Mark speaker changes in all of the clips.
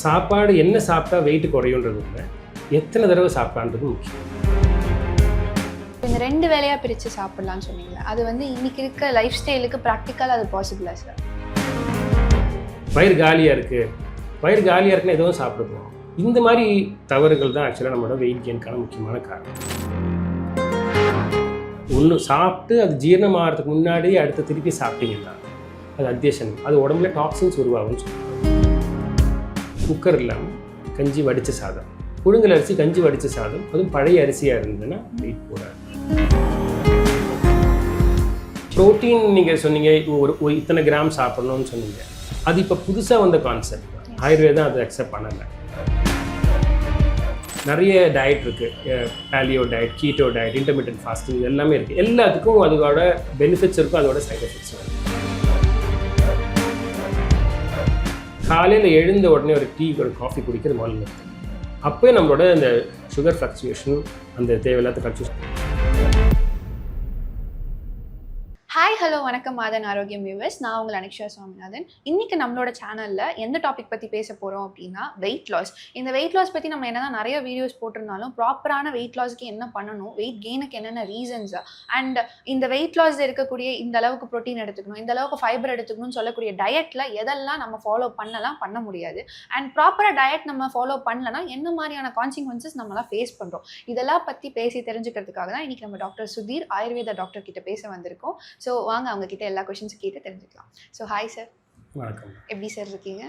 Speaker 1: சாப்பாடு என்ன சாப்பிட்டா வெயிட் குறையுன்றது இல்லை, எத்தனை தடவை சாப்பிட்டான்றது முக்கியம்.
Speaker 2: இந்த 2 வேளையாக பிரித்து சாப்பிட்லான்னு சொன்னீங்க, அது வந்து இன்னைக்கு இருக்க லைஃப் ஸ்டைலுக்கு ப்ராக்டிக்கலாக அது பாசிபிளா சார்?
Speaker 1: வயிறு காலியாக இருக்குன்னா எதுவும் சாப்பிடுவோம். இந்த மாதிரி தவறுகள் தான் ஆக்சுவலாக நம்மளோட வெயிட் கெயின்கான முக்கியமான காரணம். ஒன்று சாப்பிட்டு அது ஜீரணம் ஆகிறதுக்கு முன்னாடியே அடுத்து திருப்பி சாப்பிட்டீங்கன்னா அது அத்தியசனம், அது உடம்புல டாக்ஸின்ஸ் உருவாகும்னு சொல்லுவாங்க. குக்கர் இல்லாமல் கஞ்சி வடித்த சாதம், புழுங்கல் அரிசி கஞ்சி வடித்த சாதம், அதுவும் பழைய அரிசியாக இருந்ததுன்னா வெயிட் போடாது. ப்ரோட்டீன் நீங்கள் சொன்னீங்க ஒரு இத்தனை கிராம் சாப்பிட்ணுன்னு சொன்னீங்க, அது இப்போ புதுசாக வந்த கான்செப்ட். ஆயுர்வேதம் அதை அக்செப்ட் பண்ணலை. நிறைய டயட் இருக்குது, paleo diet, keto diet, intermittent fasting, இது எல்லாமே இருக்குது. எல்லாத்துக்கும் அதோட பெனிஃபிட்ஸ் இருக்கும், அதோட சைட் எஃபெக்ட்ஸ் இருக்கும். காலையில் எழுந்த உடனே ஒரு டீ ஒரு காஃபி குடிக்கிறது முதல்ல இருக்குது. அப்போயே நம்மளோட இந்த சுகர் ஃப்ளக்சுவேஷன், அந்த தேவையில்லாத ஃப்ளக்சுவேஷன்.
Speaker 2: ஹாய் ஹலோ வணக்கம் மாதன் ஆரோக்கியம் வியூவர்ஸ், நான் உங்கள் அனிக்ஷா சுவாமிநாதன். இன்றைக்கி நம்மளோட சேனலில் எந்த டாபிக் பற்றி பேச போகிறோம் அப்படின்னா வெயிட் லாஸ். இந்த வெயிட் லாஸ் பற்றி நம்ம என்னதான் நிறைய வீடியோஸ் போட்டிருந்தாலும் ப்ராப்பரான வெயிட் லாஸ்க்கு என்ன பண்ணணும், வெயிட் கெயினுக்கு என்னென்ன ரீசன்ஸ், அண்ட் இந்த வெயிட் லாஸ் இருக்கக்கூடிய இந்த அளவுக்கு ப்ரோட்டீன் எடுத்துக்கணும், இந்த அளவுக்கு ஃபைபர் எடுத்துக்கணும்னு சொல்லக்கூடிய டயட்டில் எதெல்லாம் நம்ம ஃபாலோ பண்ண முடியாது, அண்ட் ப்ராப்பராக டயட் நம்ம ஃபாலோ பண்ணலன்னா என்ன மாதிரியான கான்சிக்வன்சஸ் நம்மளாம் ஃபேஸ் பண்ணுறோம், இதெல்லாம் பற்றி பேசி தெரிஞ்சுக்கிறதுக்காக தான் இன்றைக்கி நம்ம டாக்டர் சுதீர் ஆயுர்வேதா டாக்டர் கிட்ட பேச வந்திருக்கோம். ஸோ வாங்க அவங்க கிட்ட எல்லா கொஸ்டின்ஸும் கேட்டு தெரிஞ்சுக்கலாம். So hi sir.
Speaker 1: வணக்கம்.
Speaker 2: எப்படி சார் இருக்கீங்க?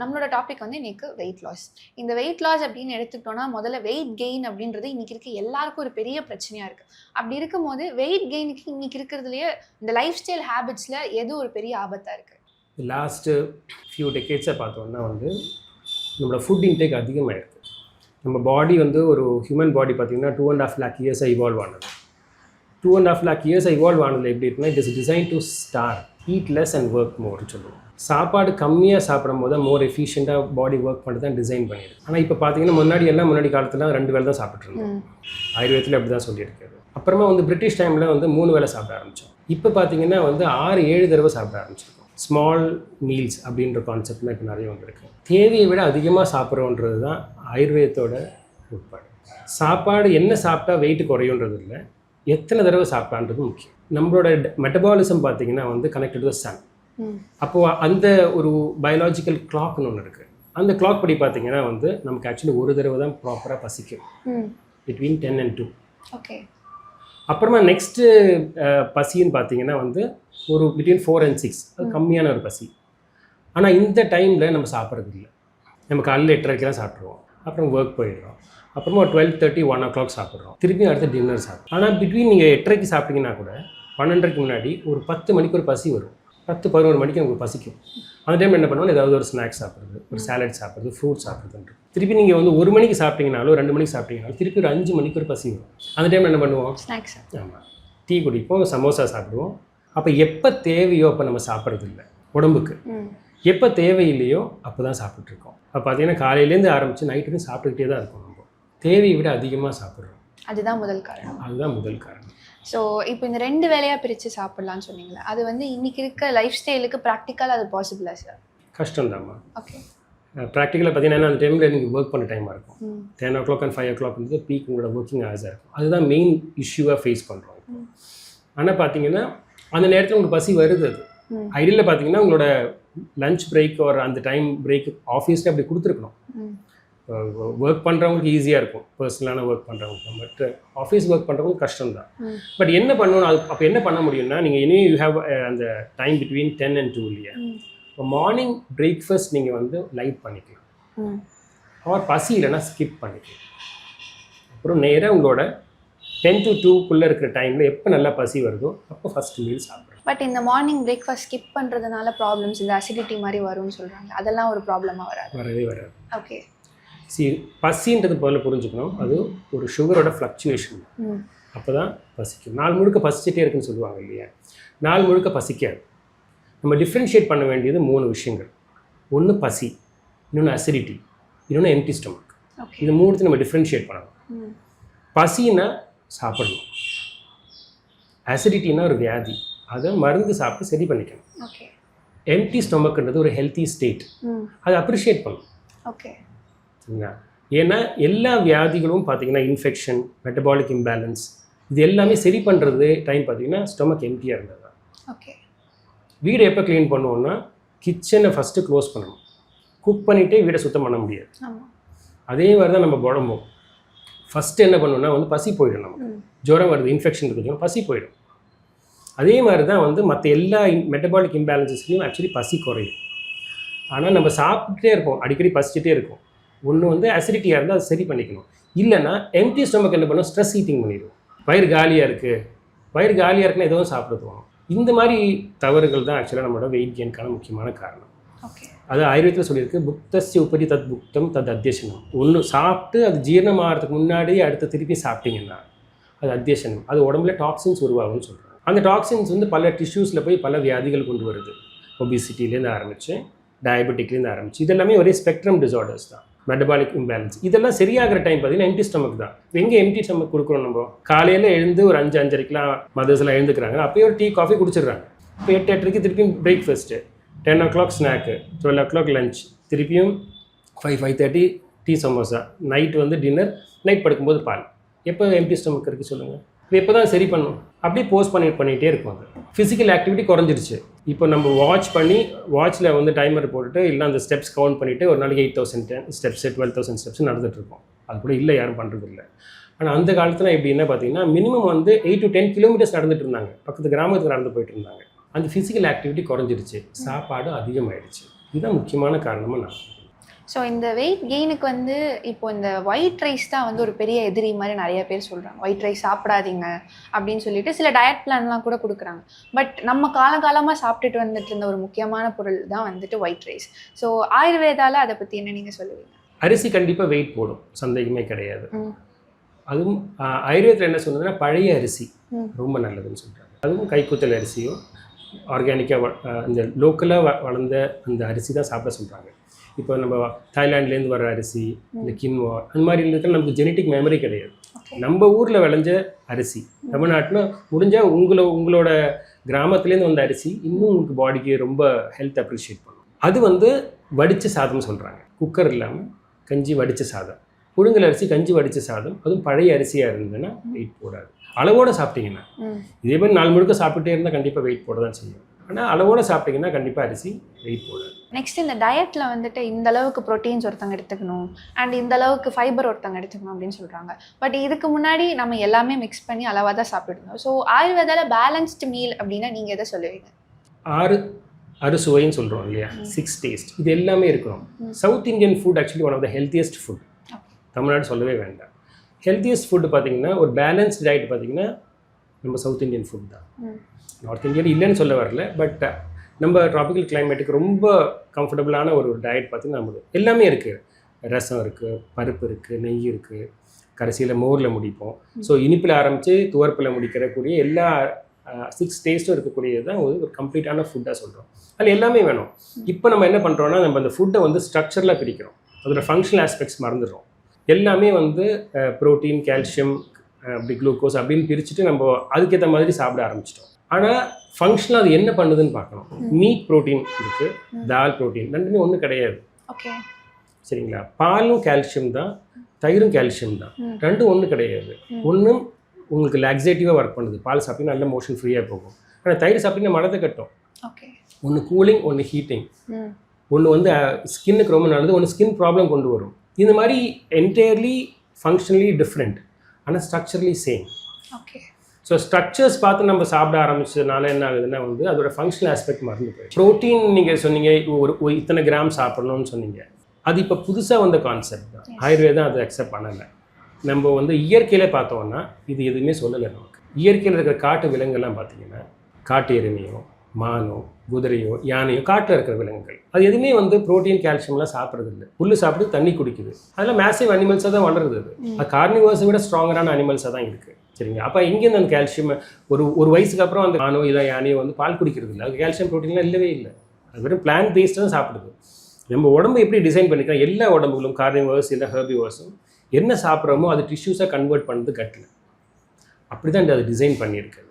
Speaker 2: நம்மளோட டாபிக் வந்து இன்னைக்கு வெயிட் லாஸ். இந்த வெயிட் லாஸ் அப்படின்னு எடுத்துக்கிட்டோம்னா முதல்ல வெயிட் கெயின் அப்படின்றது இன்னைக்கு இருக்க எல்லாருக்கும் ஒரு பெரிய பிரச்சனையா இருக்கு. அப்படி இருக்கும்போது வெயிட் கெயினுக்கு இன்னைக்கு இருக்கிறதுலயே இந்த லைஃப் ஸ்டைல் ஹேபிட்ஸ்ல எது ஒரு பெரிய ஆபத்தா இருக்கு?
Speaker 1: லாஸ்ட்டு ஃபியூ டெக்கேட்ஸை பார்த்தோம்னா வந்து நம்மளோட ஃபுட் இன்டேக் அதிகமாகிருக்கு. நம்ம பாடி வந்து ஒரு ஹியூமன் பாடி பார்த்திங்கன்னா 2.5 lakh இயர்ஸாக இவால்வ் ஆனது. 2.5 lakh இயர்ஸ் இவால்வ் ஆனதில் எப்படி இருக்குன்னா, it is design to starve, eat less and work மோர்னு சொல்லுவோம். சாப்பாடு கம்மியாக சாப்பிடும் போது மோர் எஃபிஷியண்ட்டாக பாடி ஒர்க் பண்ணிட்டு தான் டிசைன் பண்ணியிருக்கு. ஆனால் இப்போ பார்த்தீங்கன்னா முன்னாடி காலத்தில் 2 வேளை தான் சாப்பிட்ருந்தோம். ஆயுர்வேதத்தில் அப்படி தான் சொல்லியிருக்காரு. அப்புறமா வந்து பிரிட்டிஷ் டைமில் வந்து 3 வேளை சாப்பிட ஆரம்பித்தோம். இப்போ பார்த்தீங்கன்னா வந்து 6-7 தடவை சாப்பிட ஆரம்பிச்சிருக்கோம். ஸ்மால் மீல்ஸ் அப்படின்ற கான்செப்ட்லாம் இப்போ நிறைய வந்துருக்கு. தேவையை விட அதிகமாக சாப்பிட்றோன்றது தான் ஆயுர்வேதத்தோட உட்பாடு. சாப்பாடு என்ன சாப்பிட்டா வெயிட் குறையுன்றது இல்லை, எத்தனை தடவை சாப்பிட்டான்றது முக்கியம். நம்மளோட மெட்டபாலிசம் பார்த்தீங்கன்னா வந்து கனெக்டட் டு சன். அப்போது அந்த ஒரு பயாலாஜிக்கல் கிளாக்னு ஒன்று இருக்குது. அந்த கிளாக் படி பார்த்தீங்கன்னா வந்து நமக்கு ஆக்சுவலி ஒரு தடவை தான் ப்ராப்பராக பசிக்கும், பிட்வீன் 10 and 2.
Speaker 2: ஓகே. அப்புறமா
Speaker 1: நெக்ஸ்ட்டு பசின்னு பார்த்தீங்கன்னா வந்து ஒரு பிட்வீன் 4 and 6, அது கம்மியான ஒரு பசி. ஆனால் இந்த டைமில் நம்ம சாப்பிட்றது இல்லை. நம்ம காலையில் 8:30 தான் சாப்பிட்ருவோம், அப்புறம் ஒர்க் போயிடுறோம், அப்புறமா 12:30, 1 o'clock சாப்பிட்றோம், திருப்பி அடுத்து டின்னர் சாப்பிட்றோம். ஆனால் பிட்வீன் நீங்கள் 8:30 சாப்பிட்டீங்கன்னா கூட 12:30 முன்னாடி ஒரு 10 மணிக்கு ஒரு பசி வரும். 10-11 மணிக்கு உங்களுக்கு பசிக்கும். அந்த டைம் என்ன பண்ணுவோம், ஏதாவது ஒரு ஸ்நாக்ஸ் சாப்பிட்றது, ஒரு சாலட் சாப்பிட்றது, ஃப்ரூட் சாப்பிட்றதுன்றது. திருப்பி நீங்கள் வந்து 1 மணிக்கு சாப்பிட்டீங்கனாலும் 2 மணிக்கு சாப்பிட்டீங்கனாலும் திருப்பி ஒரு 5 மணிக்கு ஒரு பசி வரும். அந்த டைம் என்ன பண்ணுவோம்,
Speaker 2: ஸ்நாக்ஸ்.
Speaker 1: ஆமாம், டீ குடிப்போம், சமோசா சாப்பிடுவோம். அப்போ எப்போ தேவையோ அப்போ நம்ம சாப்பிட்றது இல்லை. உடம்புக்கு எப்போ தேவையில்லையோ அப்போ தான் சாப்பிட்ருக்கோம். அப்போ பார்த்தீங்கன்னா காலையிலேருந்து ஆரம்பித்து நைட்டுக்கு சாப்பிட்டுக்கிட்டே தான் இருக்கும். நம்ம தேவையை விட அதிகமாக சாப்பிட்றோம்.
Speaker 2: அதுதான் முதல் காரணம். ஸோ இப்போ இந்த 2 வேளையாக பிரித்து சாப்பிட்லான்னு சொன்னீங்களே, அது வந்து இன்னைக்கு இருக்க லைஃப் ஸ்டைலுக்கு ப்ராக்டிக்கலாக அது பாசிபிளா சார்?
Speaker 1: கஷ்டம்தாம்மா.
Speaker 2: ஓகே.
Speaker 1: ப்ராக்டிக்கலாக பார்த்தீங்கன்னா அந்த டைமில் நீங்கள் ஒர்க் பண்ண டைமாக இருக்கும். 10 o'clock and 5 o'clock வந்து பீக் உங்களோட ஒர்க்கிங் ஹவர்ஸாக இருக்கும். அதுதான் மெயின் இஷ்யூவாக ஃபேஸ் பண்ணுறோம். ஆனால் பார்த்தீங்கன்னா அந்த நேரத்தில் உங்களுக்கு பசி வருது. அது ஐடியில் பார்த்தீங்கன்னா உங்களோட லஞ்ச் பிரேக் ஒரு அந்த டைம் பிரேக் ஆஃபீஸில் அப்படி கொடுத்துருக்கணும். ஒர்க் பண்ணுறவங்களுக்கு ஈஸியாக இருக்கும், பர்சனலான ஒர்க் பண்ணுறவங்க. பட் ஆஃபீஸ் ஒர்க் பண்ணுறவங்க கஷ்டம்தான். பட் என்ன பண்ணணும், அது அப்போ என்ன பண்ண முடியும்னா, நீங்கள் இனி யூ ஹேவ் அந்த டைம் பிட்வீன் 10 and 2 இல்லையா, இப்போ மார்னிங் பிரேக்ஃபாஸ்ட் நீங்கள் வந்து லைட் பண்ணிக்கலாம், அவர் பசி இல்லைன்னா ஸ்கிப் பண்ணிக்கலாம். அப்புறம் நேராக உங்களோட 10 to 2 இருக்கிற டைமில் எப்போ நல்லா பசி வருதோ அப்போ ஃபஸ்ட் மீல் சாப்பிட்றோம்.
Speaker 2: பட் இந்த மார்னிங் பிரேக்ஃபாஸ்ட் ஸ்கிப் பண்ணுறதுனால ப்ராப்ளம்ஸ், இந்த அசிடிட்டி மாதிரி வரும்னு சொல்கிறாங்க, அதெல்லாம் ஒரு ப்ராப்ளமாக வரவே வராது. ஓகே.
Speaker 1: பசின்றது போல புரிஞ்சுக்கணும், அது ஒரு சுகரோட ஃப்ளக்சுவேஷன். அப்போ தான் பசிக்கும். நாள் முழுக்க பசிச்சுட்டே இருக்குன்னு சொல்லுவாங்க இல்லையா, நாள் முழுக்க பசிக்காது. நம்ம டிஃப்ரென்ஷியேட் பண்ண வேண்டியது 3 விஷயங்கள். ஒன்று பசி, இன்னொன்று அசிடிட்டி, இன்னொன்று எம்டி ஸ்டொமக். இது 3 நம்ம டிஃப்ரென்ஷியேட் பண்ணணும். பசின்னா சாப்பிடணும், அசிடிட்டின்னா ஒரு வியாதி, அதை மருந்து சாப்பிட்டு சரி பண்ணிக்கணும். எம்டி ஸ்டொமக்ன்றது ஒரு ஹெல்த்தி ஸ்டேட், அதை அப்ரிஷியேட் பண்ணணும்.
Speaker 2: ஓகே.
Speaker 1: சரிங்களா? ஏன்னா எல்லா வியாதிகளும் பார்த்தீங்கன்னா இன்ஃபெக்ஷன், மெட்டபாலிக் இம்பேலன்ஸ் இது எல்லாமே சரி பண்ணுறது டைம் பார்த்தீங்கன்னா ஸ்டொமக் எம்டியாக இருந்தது தான்.
Speaker 2: ஓகே.
Speaker 1: வீடை எப்போ க்ளீன் பண்ணுவோம்னா கிச்சனை ஃபஸ்ட்டு க்ளோஸ் பண்ணணும். குக் பண்ணிகிட்டே வீடை சுத்தம் பண்ண முடியாது.
Speaker 2: ஆமாம்.
Speaker 1: அதே மாதிரி தான் நம்ம உடம்பும் ஃபஸ்ட்டு என்ன பண்ணணும்னா வந்து பசி போயிடும். நமக்கு ஜுரம் வருது, இன்ஃபெக்ஷன் இருக்குது, பசி போயிடும். அதே மாதிரி தான் வந்து மற்ற எல்லா மெட்டபாலிக் இம்பேலன்சஸ்லையும் ஆக்சுவலி பசி குறையும். ஆனால் நம்ம சாப்பிட்டுட்டே இருப்போம், அடிக்கடி பசிச்சுட்டே இருக்கும். ஒன்று வந்து அசிடிட்டியாக இருந்தால் அதை சரி பண்ணிக்கணும். இல்லைன்னா எம்டி ஸ்டொமக் என்ன பண்ணும், ஸ்ட்ரெஸ் ஈட்டிங் பண்ணிடும். வயிறு காலியாக இருக்குன்னா எதுவும் சாப்பிடுவோம். இந்த மாதிரி தவறுகள் தான் ஆக்சுவலாக நம்மளோட வெயிட் கெயின்கான முக்கியமான காரணம்.
Speaker 2: ஓகே.
Speaker 1: அது ஆயுர்வேதத்தில் சொல்லியிருக்கு, புக்தஸ்ய உபரி தத் புக்தம் தத் அத்தியசனம். ஒன்று சாப்பிட்டு அது ஜீரணம் ஆகிறதுக்கு முன்னாடி அடுத்து திருப்பி சாப்பிட்டீங்கன்னா அது அத்தியசனம். அது உடம்புல டாக்ஸின்ஸ் உருவாகும்னு சொல்கிறாங்க. அந்த டாக்ஸின்ஸ் வந்து பல டிஷ்யூஸில் போய் பல வியாதிகள் கொண்டு வருது. ஒபிசிட்டிலேருந்து ஆரம்பித்து டயபெட்டிக்லேருந்து ஆரம்பிச்சு இதெல்லாமே ஒரே ஸ்பெக்ட்ரம் டிசார்டர்ஸ் தான். மெட்டபாலிக் இம்பேலன்ஸ் இதெல்லாம் சரியாகிற டைம் பார்த்தீங்கன்னா எம்டி ஸ்டமக் தான். எங்கே எம்டி ஸ்டமக் கொடுக்குறோம் நம்ம? காலையில் எழுந்து ஒரு 5-5:30க்கெலாம் மதர்ஸ்லாம் எழுந்துக்கிறாங்க. அப்போயே ஒரு டீ காஃபி குடிச்சிடுறாங்க. இப்போ 8-8:30 திருப்பியும் breakfast, 10 o'clock snack, 12 o'clock lunch, திருப்பியும் 5-5:30 டீ சமோசா, நைட் வந்து டின்னர், நைட் படுக்கும்போது பால். எப்போ எம்டி ஸ்டமக் இருக்குது சொல்லுங்கள்? இப்போ எப்போ தான் சரி பண்ணணும்? அப்படியே போஸ்ட் பண்ணிகிட்டே இருக்கும். அது ஃபிசிக்கல் ஆக்டிவிட்டி குறைஞ்சிருச்சு. இப்போ நம்ம வாட்சில் வந்து டைமர் போட்டுட்டு இல்லை அந்த ஸ்டெப்ஸ் கவுண்ட் பண்ணிவிட்டு ஒரு நாளைக்கு 8,000 ஸ்டெப்ஸு 12,000 ஸ்டெப்ஸ் நடந்துகிட்ருக்கோம். அது கூட இல்லை, யாரும் பண்ணுறது இல்லை. ஆனால் அந்த காலத்தில் எப்படின்னா பார்த்தீங்கன்னா மினிமம் வந்து 8 to 10 கிலோமீட்டர்ஸ் நடந்துட்டு இருந்தாங்க. பக்கத்து கிராமத்துக்கு நடந்து போயிட்டு இருந்தாங்க. அந்த ஃபிசிக்கல் ஆக்டிவிட்டி குறைஞ்சிருச்சு, சாப்பாடு அதிகமாகிடுச்சு. இதுதான் முக்கியமான காரணமாக நான்.
Speaker 2: ஸோ இந்த வெயிட் கெயினுக்கு வந்து இப்போ இந்த ஒயிட் ரைஸ் தான் வந்து ஒரு பெரிய எதிரி மாதிரி நிறைய பேர் சொல்கிறாங்க. ஒயிட் ரைஸ் சாப்பிடாதீங்க அப்படின்னு சொல்லிட்டு சில டயட் பிளான்லாம் கூட கொடுக்குறாங்க. பட் நம்ம காலகாலமாக சாப்பிட்டுட்டு வந்துட்டு இருந்த ஒரு முக்கியமான பொருள் தான் வந்துட்டு ஒயிட் ரைஸ். ஸோ ஆயுர்வேதாவில் அதை பற்றி என்ன நீங்கள் சொல்லுவீங்க?
Speaker 1: அரிசி கண்டிப்பாக வெயிட் போடும், சந்தேகமே கிடையாது. அதுவும் ஆயுர்வேதத்தில் என்ன சொல்லுதுன்னா பழைய அரிசி ரொம்ப நல்லதுன்னு சொல்கிறாங்க. அதுவும் கைக்குத்தல் அரிசியும் ஆர்கானிக்காக இந்த லோக்கலாக வளர்ந்த அந்த அரிசி தான் சாப்பிட சொல்கிறாங்க. இப்போ நம்ம தாய்லாண்ட்லேருந்து வர அரிசி, இந்த கின்வா, அந்த மாதிரி இருக்கிற நமக்கு ஜெனட்டிக் மெமரி கிடையாது. நம்ம ஊரில் விளைஞ்ச அரிசி, தமிழ்நாட்டில் முடிஞ்சால் உங்களோட கிராமத்துலேருந்து வந்த அரிசி இன்னும் உங்களுக்கு பாடிக்கு ரொம்ப ஹெல்த் அப்ரிஷியேட் பண்ணும். அது வந்து வடித்த சாதம் சொல்கிறாங்க. குக்கர் இல்லாமல் கஞ்சி வடித்த சாதம், புழுங்கல் அரிசி கஞ்சி வடித்த சாதம், அதுவும் பழைய அரிசியாக இருந்ததுன்னா வெயிட் போடாது. அளவோடு சாப்பிட்டீங்கன்னா, இதே மாதிரி 4 முழுக்க சாப்பிட்டுட்டே இருந்தால் கண்டிப்பாக வெயிட் போட தான் செய்யும். ஆனால் அளவோடு சாப்பிட்டீங்கன்னா கண்டிப்பாக அரிசி வெயிட் போடாது.
Speaker 2: நெக்ஸ்ட் இந்த டயட்டில் வந்துட்டு இந்த அளவுக்கு ப்ரோட்டீன்ஸ் ஒருத்தங்க எடுத்துக்கணும் அண்ட் இந்த அளவுக்கு ஃபைபர் ஒருத்தங்க எடுத்துக்கணும் அப்படின்னு சொல்கிறாங்க. பட் இதுக்கு முன்னாடி நம்ம எல்லாமே மிக்ஸ் பண்ணி அளவாக தான் சாப்பிட்டுருந்தோம். ஸோ ஆயுர்வேதாவில் பேலன்ஸ்டு மீல் அப்படின்னா நீங்கள் எதை சொல்லுவீங்க?
Speaker 1: 6 சுவைன்னு சொல்கிறோம் இல்லையா, 6 டேஸ்ட், இது எல்லாமே இருக்கணும். South Indian food actually one of the healthiest food. Tamil Nadu சொல்லவே வேண்டாம். ஹெல்த்தியஸ்ட் ஃபுட்டு பார்த்திங்கன்னா ஒரு பேலன்ஸ்ட் டயட் பார்த்திங்கன்னா நம்ம சவுத் இந்தியன் ஃபுட் தான். நார்த் இந்தியாவில் இல்லைன்னு சொல்ல வரல, பட் நம்ம ட்ராபிக்கல் கிளைமேட்டுக்கு ரொம்ப கம்ஃபர்டபுளான ஒரு டயட் பார்த்திங்கன்னா நம்மளுக்கு எல்லாமே இருக்குது. ரசம் இருக்குது, பருப்பு இருக்குது, நெய் இருக்குது, கடைசியில் மோரில் முடிப்போம். ஸோ இனிப்பில் ஆரம்பித்து துவர்ப்பில் முடிக்கிறக்கூடிய எல்லா 6 டேஸ்ட்டும் இருக்கக்கூடியது தான் ஒரு கம்ப்ளீட்டான ஃபுட்டாக சொல்கிறோம். அதில் எல்லாமே வேணும். இப்போ நம்ம என்ன பண்ணுறோன்னா நம்ம அந்த ஃபுட்டை வந்து ஸ்ட்ரக்சரில் பிரிக்கிறோம், அதோட ஃபங்க்ஷனல் ஆஸ்பெக்ட்ஸ் மறந்துடுறோம். எல்லாமே வந்து ப்ரோட்டீன், கால்சியம், அப்படி குளுக்கோஸ் அப்படின்னு பிரிச்சுட்டு நம்ம அதுக்கேற்ற மாதிரி சாப்பிட ஆரம்பிச்சிட்டோம். ஆனால் ஃபங்க்ஷனாக அது என்ன பண்ணுதுன்னு பார்க்கணும். மீட் ப்ரோட்டீன் இருக்குது, தால் ப்ரோட்டீன், ரெண்டுமே ஒன்றும் கிடையாது.
Speaker 2: ஓகே,
Speaker 1: சரிங்களா? பாலும் கால்சியம் தான், தயிரும் கால்சியம் தான், ரெண்டும் ஒன்றும் கிடையாது. ஒன்றும் உங்களுக்கு லாக்ஸேட்டிவாக ஒர்க் பண்ணுது, பால் சாப்பிட்டீங்கன்னா நல்ல மோஷன் ஃப்ரீயாக போகும். ஆனால் தயிர் சாப்பிட்டீங்கன்னா மடத்தை கட்டும்.
Speaker 2: ஓகே,
Speaker 1: ஒன்று கூலிங், ஒன்று ஹீட்டிங், ஒன்று வந்து ஸ்கின்னுக்கு ரொம்ப நல்லது, ஒன்று ஸ்கின் ப்ராப்ளம் கொண்டு வரும். இந்த மாதிரி என்டையர்லி ஃபங்க்ஷனலி டிஃப்ரெண்ட், ஆனால் structurally same.
Speaker 2: Okay.
Speaker 1: So structures பார்த்து நம்ம சாப்பிட ஆரம்பிச்சதுனால என்ன ஆகுதுன்னா வந்து அதோட ஃபங்க்ஷனல் ஆஸ்பெக்ட் மறந்து போயிடுச்சு. ப்ரோட்டீன் நீங்கள் சொன்னீங்க ஒரு இத்தனை கிராம் சாப்பிடணும்னு சொன்னீங்க, அது இப்போ புதுசாக வந்த கான்செப்ட் தான். ஆயுர்வேதம் அதை அக்செப்ட் பண்ணலை. நம்ம வந்து இயற்கையிலே பார்த்தோம்னா இது எதுவுமே சொல்லலை நமக்கு. இயற்கையில் இருக்கிற காட்டு விலங்குகள்லாம் பார்த்தீங்கன்னா காட்டு எருமையோ, மானோ, குதிரையோ, யானையோ, காட்டில் இருக்கிற விலங்குகள், அது எதுவுமே வந்து ப்ரோட்டீன், கால்சியம்லாம் சாப்பிட்றது இல்லை. புல்லு சாப்பிட்டு தண்ணி குடிக்குது. அதெல்லாம் மேசிவ் அனிமல்ஸாக தான் வளருது. அது கார்னிவர்ஸை விட ஸ்ட்ராங்கரான அனிமல்ஸாக தான் இருக்குது. சரிங்க? அப்போ எங்கேருந்து அந்த கால்சியம் ஒரு வயசுக்கு அப்புறம் அந்த மானோ இதான் யானையோ வந்து பால் குடிக்கிறது இல்லை. அது கால்சியம் ப்ரோட்டீன்லாம் இல்லவே இல்லை. அது வெறும் பிளான்ட் பேஸ்டு தான் சாப்பிடுது. நம்ம உடம்பு எப்படி டிசைன் பண்ணிக்கிறோம், எல்லா உடம்புகளும் கார்னிவர்ஸ் இல்லை ஹெர்பிவர்ஸும் என்ன சாப்பிட்றோமோ அது டிஷ்யூஸாக கன்வெர்ட் பண்ணுறது கட்டில். அப்படி தான் அது டிசைன் பண்ணியிருக்குது.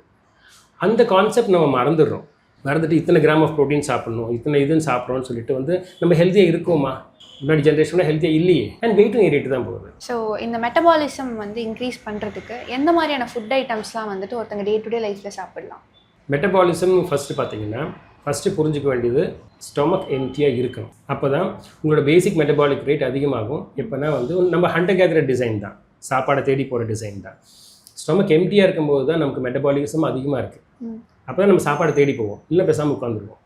Speaker 1: அந்த கான்செப்ட் நம்ம மறந்துடுறோம். மறந்துட்டு இத்தனை கிராம் ஆஃப் ப்ரோட்டீன் சாப்பிடணும், இத்தனை இதுன்னு சாப்பிட்றோன்னு சொல்லிட்டு வந்து நம்ம ஹெல்த்தியாக இருக்கோமா? முன்னாடி ஜென்ரேஷனில் ஹெல்த்தியாக இல்லையே, அண்ட் வெயிட்டும் ஏறிட்டு தான் போகுது.
Speaker 2: ஸோ இந்த மெட்டபாலிசம் வந்து இன்க்ரீஸ் பண்ணுறதுக்கு எந்த மாதிரியான ஃபுட் ஐட்டம்ஸ்லாம் வந்துட்டு ஒருத்தங்க டே டு டே லைஃப்பில் சாப்பிடலாம்?
Speaker 1: மெட்டபாலிசம் ஃபஸ்ட்டு பார்த்தீங்கன்னா ஃபஸ்ட்டு புரிஞ்சிக்க வேண்டியது ஸ்டொமக் எம்டியாக இருக்கணும். அப்போ தான் உங்களோட பேசிக் மெட்டபாலிக் ரேட் அதிகமாகும். எப்போனா வந்து நம்ம ஹண்டர் கேதர் டிசைன் தான், சாப்பாடை தேடி போகிற டிசைன் தான். ஸ்டொமக் எம்டியாக இருக்கும்போது தான் நமக்கு மெட்டபாலிசம் அதிகமாக இருக்குது. அப்போ தான் நம்ம சாப்பாடை தேடி போவோம், இல்லை பேசாமல் உட்காந்துருவோம்.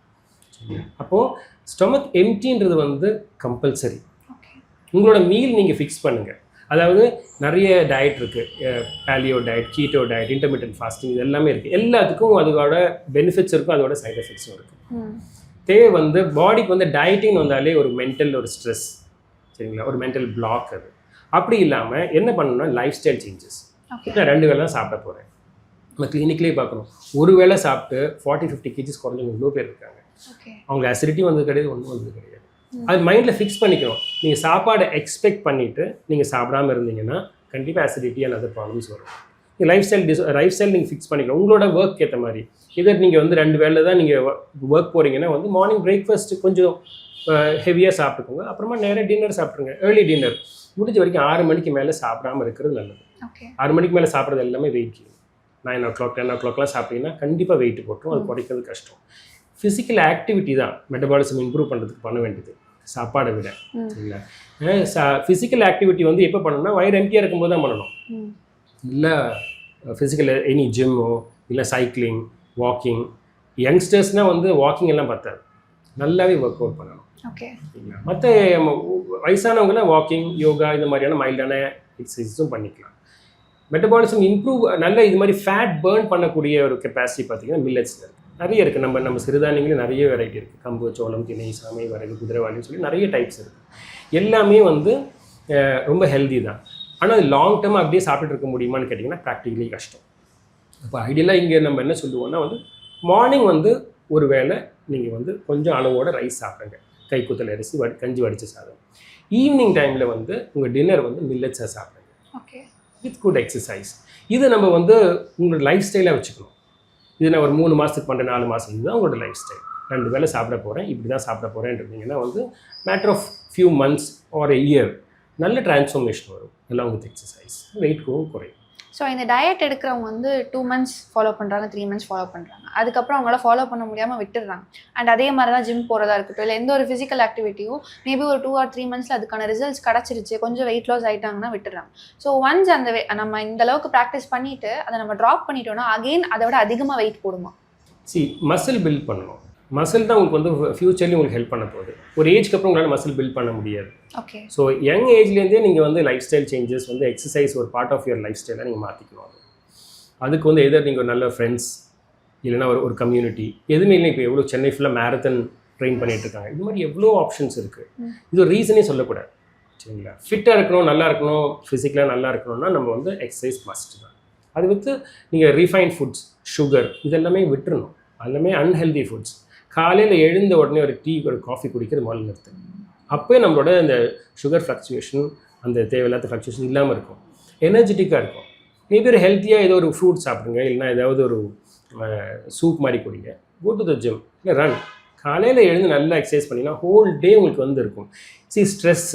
Speaker 1: அப்போது ஸ்டொமக் எம்டின்றது வந்து கம்பல்சரி. உங்களோட மீல் நீங்கள் ஃபிக்ஸ் பண்ணுங்கள். அதாவது நிறைய டயட் இருக்குது, paleo diet, keto diet, intermittent fasting, இது எல்லாமே இருக்குது. எல்லாத்துக்கும் அதோட பெனிஃபிட்ஸ் இருக்கும், அதோட சைட் எஃபெக்ட்ஸும் இருக்குது. தேவை வந்து பாடிக்கு வந்து டயட்டிங் வந்தாலே ஒரு மென்டல் ஒரு ஸ்ட்ரெஸ், சரிங்களா, ஒரு மென்டல் பிளாக். அது அப்படி இல்லாமல் என்ன பண்ணணும்னா லைஃப் ஸ்டைல் சேஞ்சஸ். நான் 2 வேளை தான் சாப்பிட போகிறேன். நம்ம கிளினிக்லேயே பார்க்கணும், ஒரு வேளை சாப்பிட்டு 40-50 kgs குறைஞ்சவங்க இவ்வளோ பேர் இருக்காங்க. அவங்க அசிடிட்டி வந்தது கிடையாது, ஒன்றும் வந்தது கிடையாது. அது மைண்டில் ஃபிக்ஸ் பண்ணிக்கணும். நீங்கள் சாப்பாடை எக்ஸ்பெக்ட் பண்ணிவிட்டு நீங்கள் சாப்பிடாமல் இருந்தீங்கன்னா கண்டிப்பாக அசிடிட்டி அண்ட் அதர் ப்ராப்ளம்ஸ் வரும். நீங்கள் லைஃப் ஸ்டைல் நீங்கள் ஃபிக்ஸ் பண்ணிக்கணும் உங்களோட ஒர்க் ஏற்ற மாதிரி. இதர் நீங்கள் வந்து 2 வேளை தான் நீங்கள் ஒர்க் போகிறீங்கன்னா வந்து மார்னிங் பிரேக்ஃபாஸ்ட்டு கொஞ்சம் ஹெவியாக சாப்பிட்டுக்கோங்க, அப்புறமா நேராக டின்னர் சாப்பிட்ருங்க. ஏர்லி டின்னர் முடிஞ்ச வரைக்கும் 6 மணிக்கு மேலே சாப்பிடாமல் இருக்கிறது நல்லது. 6 மணிக்கு மேலே சாப்பிட்றது எல்லாமே வெயிட் கெயின். 9 o'clock 10 o'clockலாம் சாப்பிட்டீங்கன்னா கண்டிப்பாக வெயிட் போட்டுரும், அது குறைக்கிறது கஷ்டம். ஃபிசிக்கல் ஆக்டிவிட்டி தான் மெட்டபாலிசம் இம்ப்ரூவ் பண்ணுறதுக்கு பண்ண வேண்டியது, சாப்பாடை விட. சரிங்களா, ஃபிசிக்கல் ஆக்டிவிட்டி வந்து எப்போ பண்ணணும்னா வயிறு எம்டியாக இருக்கும்போது தான் பண்ணணும். இல்லை ஃபிசிக்கல் எனி ஜிம்மோ இல்லை சைக்கிளிங், வாக்கிங். யங்ஸ்டர்ஸ்னால் வந்து வாக்கிங் எல்லாம் பத்தாது, நல்லாவே ஒர்க் அவுட் பண்ணணும். சரிங்களா, மற்ற வயசானவங்களாம் வாக்கிங், யோகா இந்த மாதிரியான மைல்டான எக்ஸசைஸும் பண்ணிக்கலாம். மெட்டபாலிசம் இம்ப்ரூவ் நல்ல இது மாதிரி ஃபேட் பேர்ன் பண்ணக்கூடிய ஒரு கெப்பாசிட்டி பார்த்தீங்கன்னா மில்லட்ஸில் இருக்குது, நிறைய இருக்குது. நம்ம சிறுதானியங்களே நிறைய வெரைட்டி இருக்குது. கம்பு, சோளம், திணை, சாமை, வரகு, குதிரைவாளின்னு சொல்லி நிறைய டைப்ஸ் இருக்குது. எல்லாமே வந்து ரொம்ப ஹெல்தி தான். ஆனால் அது லாங் டேர்மாக அப்படியே சாப்பிட்டு இருக்க முடியுமான்னு கேட்டிங்கன்னா ப்ராக்டிகலி கஷ்டம். அப்போ ஐடியலாக இங்கே நம்ம என்ன சொல்லுவோம்னா வந்து மார்னிங் வந்து ஒரு வேளை நீங்கள் வந்து கொஞ்சம் அளவோட ரைஸ் சாப்பிடுங்க, கைக்குத்தல் அரிசி, கஞ்சி வடித்த சாதம். ஈவினிங் டைமில் வந்து உங்கள் டின்னர் வந்து மில்லட்ஸாக சாப்பிடுங்க. Okay, with good exercise. இது நம்ம வந்து உங்களோட லைஃப் ஸ்டைலாக வச்சுக்கணும். இது நான் ஒரு 3 மாதத்துக்கு பண்ணுறேன், 4 மாதம், இதுதான் உங்களோட லைஃப் ஸ்டைல். 2 வேளை சாப்பிட போகிறேன், இப்படி தான் சாப்பிட போகிறேன்றீங்கன்னா வந்து matter of few months or a year நல்ல டிரான்ஸ்ஃபார்மேஷன் வரும் எல்லாம் வித் எக்ஸசைஸ், வெயிட் குறையும்.
Speaker 2: ஸோ இந்த டயட் எடுக்கிறவங்க வந்து 2 months ஃபாலோ பண்ணுறாங்க, 3 months ஃபாலோ பண்ணுறாங்க, அதுக்கப்புறம் அவங்களால ஃபாலோ பண்ண முடியாமல் விட்டுடுறாங்க. அண்ட் அதே மாதிரி தான் ஜிம் போகிறதா இருக்கட்டும், இல்லை எந்த ஒரு ஃபிசிக்கல் ஆக்டிவிட்டியும் மேபி ஒரு 2 or 3 monthsல அதுக்கான ரிசல்ட்ஸ் கிடச்சிருச்சு, கொஞ்சம் வெயிட் லாஸ் ஆகிட்டாங்கன்னா விட்டுடுறாங்க. ஸோ ஒன்ஸ் அந்த நம்ம இந்த அளவுக்கு ப்ராக்டிஸ் பண்ணிவிட்டு அதை நம்ம ட்ராப் பண்ணிட்டோம்னா அகெயின் அதை விட அதிகமாக வெயிட் போடுமா?
Speaker 1: மசில் பில்ட் பண்ணணும். மசில் தான் உங்களுக்கு வந்து ஃப்யூச்சர்லேயும் உங்களுக்கு ஹெல்ப் பண்ண போகுது. ஒரு ஏஜ்க்கு அப்புறம் உங்களால் மசில் பில்ட் பண்ண முடியாது.
Speaker 2: ஓகே,
Speaker 1: ஸோ யங் ஏஜ்லேருந்தே நீங்கள் வந்து லைஃப் ஸ்டைல் சேஞ்சஸ் வந்து எக்ஸசைஸ் ஒரு பார்ட் ஆஃப் யுவர் லைஃப் ஸ்டைலாக நீங்கள் மாற்றிக்கணும். அதுக்கு வந்து எதர் நீங்கள் ஒரு நல்ல ஃப்ரெண்ட்ஸ் இல்லைனா ஒரு கம்யூனிட்டி எதுவுமே இல்லை. இப்போ எவ்வளோ சென்னை ஃபுல்லாக மேரத்தன் ட்ரெயின் பண்ணிகிட்ருக்காங்க, இது மாதிரி எவ்வளோ ஆப்ஷன்ஸ் இருக்குது. இது ஒரு ரீசனே சொல்லக்கூடாது. சரிங்களா, ஃபிட்டாக இருக்கணும், நல்லா இருக்கணும், ஃபிசிக்கலாக நல்லா இருக்கணும்னா நம்ம வந்து எக்ஸசைஸ் மஸ்ட் தான். அது வித்து நீங்கள் ரீஃபைன்ட் ஃபுட்ஸ், சுகர் இதெல்லாமே விட்டுறணும். எல்லாமே அன்ஹெல்தி ஃபுட்ஸ். காலையில் எழுந்த உடனே ஒரு டீ, ஒரு காஃபி குடிக்கிறது முதல்ல நிறுத்து. அப்போயே நம்மளோட இந்த சுகர் ஃப்ளக்சுவேஷன், அந்த தேவையில்லாத ஃப்ளக்சுவேஷன் இல்லாமல் இருக்கும், எனர்ஜெட்டிக்காக இருக்கும். மேபி ஒரு ஹெல்த்தியாக ஏதோ ஒரு ஃப்ரூட் சாப்பிடுங்க, இல்லைனா ஏதாவது ஒரு சூப் மாதிரி குடிங்க, கோ டு த ஜிம், இல்லை ரன். காலையில் எழுந்து நல்லா எக்ஸசைஸ் பண்ணிங்கன்னா ஹோல் டே உங்களுக்கு வந்து இருக்கும். ஸ்ட்ரெஸ்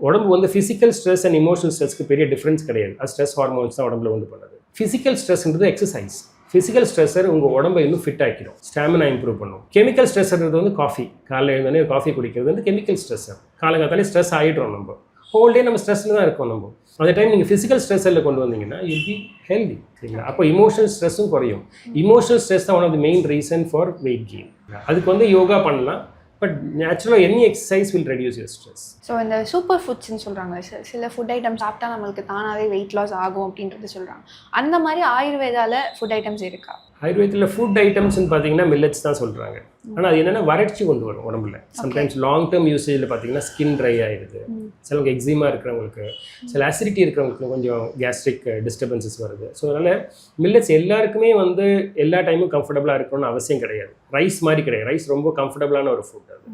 Speaker 1: உடம்பு வந்து ஃபிசிக்கல் ஸ்ட்ரெஸ் அண்ட் இமோஷனல் ஸ்ட்ரெஸ்க்கு பெரிய டிஃப்ரென்ஸ் கிடையாது. அது ஸ்ட்ரெஸ் ஹார்மோன்ஸ் தான் உடம்புல வந்து பண்ணுது. ஃபிசிக்கல் ஸ்ட்ரெஸ்ன்றது எக்ஸசைஸ். ஃபிசிக்கல் ஸ்ட்ரெஸ்ஸர் உங்கள் உடம்பை இன்னும் ஃபிட் ஆக்கிடும், ஸ்டாமினா இம்ப்ரூவ் பண்ணும். கெமிக்கல் ஸ்ட்ரெஸ்ஸுன்றது வந்து காஃபி, காலையில் எழுந்தோடனே காஃபி குடிக்கிறது வந்து கெமிக்கல் ஸ்ட்ரெஸ்ஸர். காலங்காத்தாலே ஸ்ட்ரெஸ் ஆகிடுறோம், நம்ம ஹோல் டே நம்ம ஸ்ட்ரெஸ்ஸில் தான் இருக்கோம். நம்ம அந்த டைம் நீங்கள் ஃபிசிக்கல் ஸ்ட்ரெஸ்ஸில் கொண்டு வந்தீங்கன்னா யூ பி ஹெல்தி. சரிங்களா, அப்போ இமோஷனல் ஸ்ட்ரெஸ்ஸும் குறையும். இமோஷனல் ஸ்ட்ரெஸ் தான் one of the main reason for weight gain. அதுக்கு வந்து யோகா பண்ணலாம், பட் நேச்சுரலாக any exercise will reduce your stress.
Speaker 2: So இந்த சூப்பர் ஃபுட்ஸ்ன்னு சொல்கிறாங்க, சில ஃபுட் ஐட்டம் சாப்பிட்டா நம்மளுக்கு தானாகவே வெயிட் லாஸ் ஆகும் அப்படின்றது சொல்கிறாங்க. அந்த மாதிரி ஆயுர்வேதாவில் ஃபுட் ஐட்டம்ஸ் இருக்கா?
Speaker 1: ஆயுர்வேதத்தில் ஃபுட் ஐட்டம்ஸ்ன்னு பார்த்தீங்கன்னா மில்லட்ஸ் தான் சொல்கிறாங்க. ஆனால் அது என்னென்னா வறட்சி கொண்டு வரும் உடம்புல. சம்டைம்ஸ் லாங் டேர்ம் யூசேஜில் பார்த்தீங்கன்னா ஸ்கின் ட்ரை ஆகிடுது. சிலவங்க எக்ஸிமா இருக்கிறவங்களுக்கு, சில அசிடிட்டி இருக்கிறவங்களுக்கு கொஞ்சம் கேஸ்ட்ரிக் டிஸ்டர்பன்சஸ் வருது. ஸோ அதனால் மில்லட்ஸ் எல்லாருக்குமே வந்து எல்லா டைமும் கம்ஃபர்டபுளாக இருக்கணும்னு அவசியம் கிடையாது. ரைஸ் மாதிரி கிடையாது. ரைஸ் ரொம்ப கம்ஃபர்டபுளான ஒரு ஃபுட். அது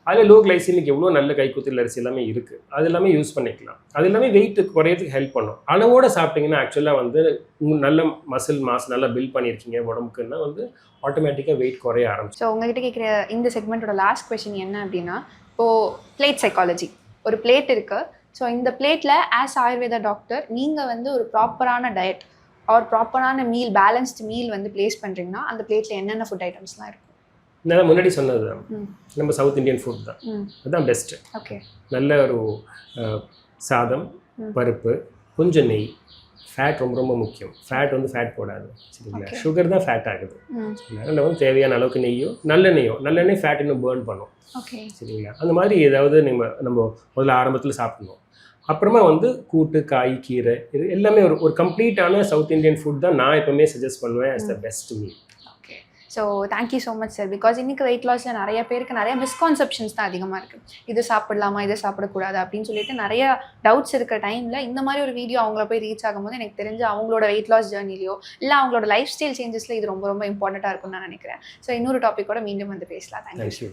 Speaker 1: அதில் லோ கிளைசிமிக் எவ்வளோ நல்ல கைக்குத்தல் அரிசி எல்லாமே இருக்குது, அது எல்லாமே யூஸ் பண்ணிக்கலாம். அது எல்லாமே வெயிட் குறையிறதுக்கு ஹெல்ப் பண்ணும். அளவோட சாப்பிட்டிங்கன்னா ஆக்சுவலாக வந்து நல்ல மசில் மாஸ் நல்லா பில்ட் பண்ணியிருக்கீங்க உடம்புக்குன்னா வந்து ஆட்டோமேட்டிக்காக வெயிட் குறைய ஆரம்பிச்சு.
Speaker 2: ஸோ உங்ககிட்ட கேட்குற இந்த செக்மெண்ட்டோட லாஸ்ட் கொஸ்டின் என்ன அப்படின்னா, இப்போது பிளேட் சைக்காலஜி, ஒரு பிளேட் இருக்குது. ஸோ இந்த பிளேட்டில் ஆஸ் ஆயுர்வேதா டாக்டர் நீங்கள் வந்து ஒரு ப்ராப்பரான டயட் ஆர் ப்ராப்பரான மீல், பேலன்ஸ்டு மீல் வந்து பிளேஸ் பண்ணுறீங்கன்னா அந்த பிளேட்டில் என்னென்ன ஃபுட் ஐட்டம்ஸ்லாம் இருக்கும்?
Speaker 1: நான் முன்னாடி சொன்னது தான், நம்ம சவுத் இந்தியன் ஃபுட் தான், அதுதான் பெஸ்ட்டு.
Speaker 2: ஓகே.
Speaker 1: நல்ல ஒரு சாதம், பருப்பு, கொஞ்சம் நெய், ஃபேட் ரொம்ப ரொம்ப முக்கியம். ஃபேட் வந்து ஃபேட் போடாது சரிங்களா, சுகர் தான் ஃபேட் ஆகுது. அதனால் வந்து தேவையான அளவுக்கு நெய்யோ நல்லெண்ணெய் ஃபேட் இன்னும் பேர்ன் பண்ணும் சரிங்களா. அந்த மாதிரி ஏதாவது நம்ம முதல்ல ஆரம்பத்தில் சாப்பிடணும். அப்புறமா வந்து கூட்டு, காய், கீரை, இது எல்லாமே ஒரு கம்ப்ளீட்டான சவுத் இந்தியன் ஃபுட் தான் நான் எப்பவுமே சஜஸ்ட் பண்ணுவேன் as the best meal.
Speaker 2: Okay. So thank you so much sir. Because இன்றைக்கி வெயிட் லாஸில் நிறைய பேருக்கு நிறைய மிஸ்கான்செப்ஷன்ஸ் தான் அதிகமாக இருக்குது. இது சாப்பிடலாமா, இதை சாப்பிடக்கூடாது அப்படின்னு சொல்லிட்டு நிறைய டவுட்ஸ் இருக்கிற டைமில் இந்த மாதிரி ஒரு வீடியோ அவங்கள போய் ரீச் ஆகும்போது எனக்கு தெரிஞ்சு அவங்களோட வெயிட் லாஸ் ஜேர்னிலையோ இல்லை அவங்களோட லைஃப் ஸ்டைல் சேஞ்சஸில் இது ரொம்ப ரொம்ப இம்பார்ட்டண்ட்டாக இருக்கும்னு நான் நினைக்கிறேன். ஸோ இன்னொரு டாப்பிக்கோட மீண்டும் வந்து பேசலாம். தேங்க்யூ.